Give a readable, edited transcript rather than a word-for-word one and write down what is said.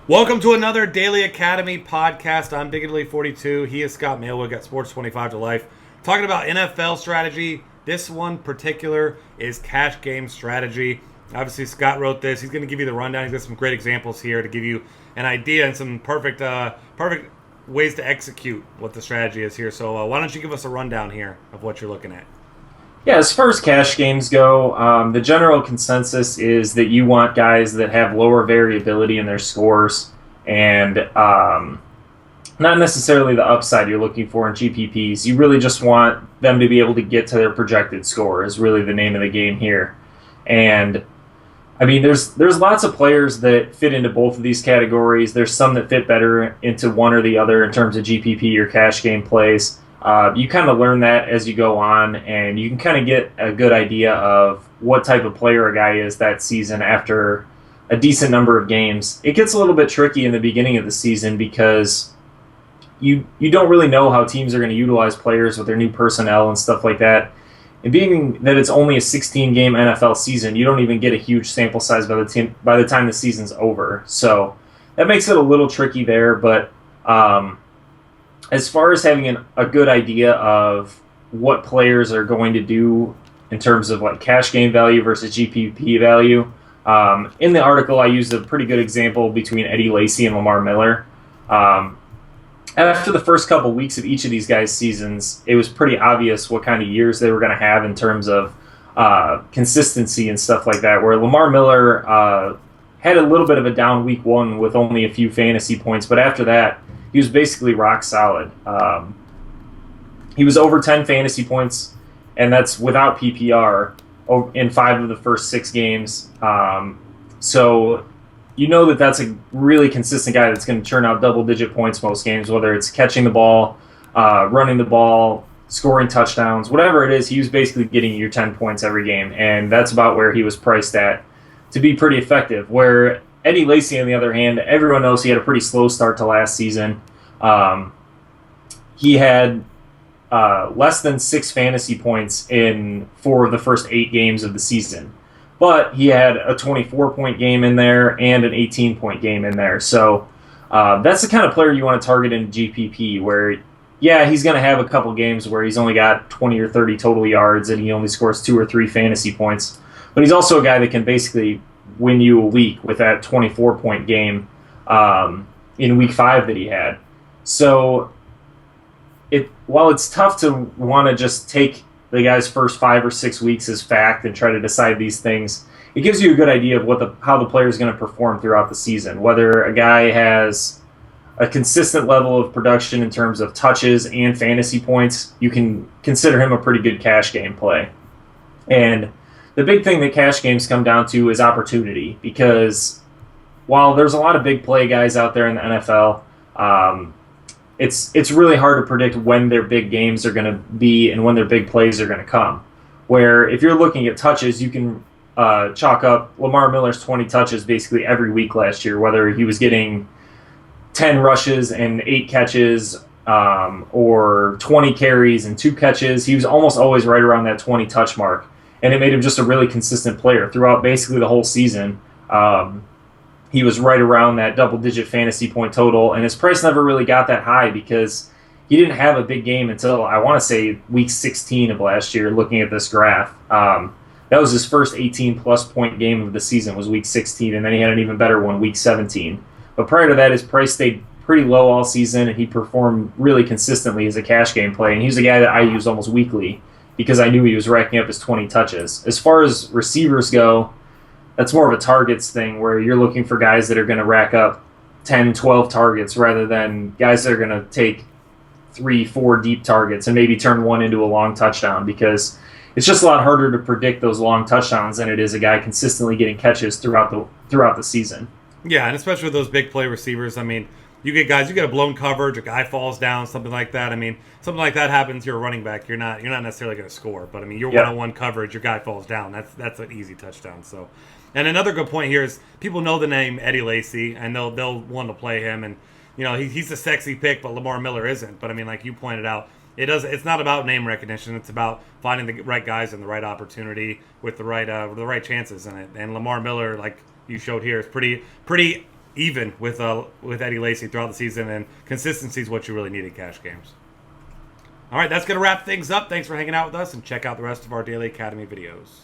Welcome to another Daily Academy podcast. I'm Big Italy 42. He is Scott Mailwood at Sports 25 to Life. Talking about NFL strategy. This one particular is cash game strategy. Obviously, Scott wrote this. He's going to give you the rundown. He's got some great examples here to give you an idea and some perfect ways to execute what the strategy is here. So why don't you give us a rundown here of what you're looking at? Yeah, as far as cash games go, the general consensus is that you want guys that have lower variability in their scores and not necessarily the upside you're looking for in GPPs. You really just want them to be able to get to their projected score is really the name of the game here. And I mean, there's lots of players that fit into both of these categories. There's some that fit better into one or the other in terms of GPP or cash game plays. You kind of learn that as you go on, and you can kind of get a good idea of what type of player a guy is that season after a decent number of games. It gets a little bit tricky in the beginning of the season because you don't really know how teams are going to utilize players with their new personnel and stuff like that. And being that it's only a 16-game NFL season, you don't even get a huge sample size by the time the season's over. So that makes it a little tricky there, but as far as having a good idea of what players are going to do in terms of like cash game value versus GPP value, in the article I used a pretty good example between Eddie Lacy and Lamar Miller. After the first couple weeks of each of these guys' seasons, it was pretty obvious what kind of years they were going to have in terms of consistency and stuff like that, where Lamar Miller had a little bit of a down week one with only a few fantasy points, but after that, he was basically rock solid. He was over 10 fantasy points, and that's without PPR in 5 of the first 6 games. So you know that that's a really consistent guy that's going to turn out double-digit points most games, whether it's catching the ball, running the ball, scoring touchdowns, whatever it is. He was basically getting your 10 points every game, and that's about where he was priced at to be pretty effective, where Eddie Lacy, on the other hand, everyone knows he had a pretty slow start to last season. He had less than 6 fantasy points in 4 of the first 8 games of the season. But he had a 24-point game in there and an 18-point game in there. So that's the kind of player you want to target in GPP, where, yeah, he's going to have a couple games where he's only got 20 or 30 total yards and he only scores 2 or 3 fantasy points. But he's also a guy that can basically win you a week with that 24-point game in week 5 that he had. So while it's tough to want to just take the guy's first 5 or 6 weeks as fact and try to decide these things, it gives you a good idea of how the player is going to perform throughout the season. Whether a guy has a consistent level of production in terms of touches and fantasy points, you can consider him a pretty good cash game play. And the big thing that cash games come down to is opportunity, because while there's a lot of big play guys out there in the NFL, it's really hard to predict when their big games are going to be and when their big plays are going to come. Where if you're looking at touches, you can chalk up Lamar Miller's 20 touches basically every week last year, whether he was getting 10 rushes and 8 catches or 20 carries and 2 catches. He was almost always right around that 20 touch mark. And it made him just a really consistent player throughout basically the whole season. He was right around that double-digit fantasy point total, and his price never really got that high because he didn't have a big game until, I want to say, week 16 of last year, looking at this graph. That was his first 18-plus point game of the season, was week 16, and then he had an even better one, week 17. But prior to that, his price stayed pretty low all season, and he performed really consistently as a cash game play, and he was a guy that I used almost weekly because I knew he was racking up his 20 touches. As far as receivers go, that's more of a targets thing where you're looking for guys that are going to rack up 10, 12 targets rather than guys that are going to take 3, 4 deep targets and maybe turn one into a long touchdown, because it's just a lot harder to predict those long touchdowns than it is a guy consistently getting catches throughout the season. Yeah, and especially with those big play receivers, I mean, you get a blown coverage, a guy falls down, something like that. I mean, something like that happens. You're a running back. You're not necessarily going to score, but I mean, you're one-on-one coverage. Your guy falls down. That's an easy touchdown. So, and another good point here is people know the name Eddie Lacy, and they'll want to play him. And you know, he's a sexy pick, but Lamar Miller isn't. But I mean, like you pointed out, it's not about name recognition. It's about finding the right guys and the right opportunity with the right chances in it. And Lamar Miller, like you showed here, is pretty even with Eddie Lacy throughout the season, and consistency is what you really need in cash games. All right, that's going to wrap things up. Thanks for hanging out with us, and check out the rest of our Daily Academy videos.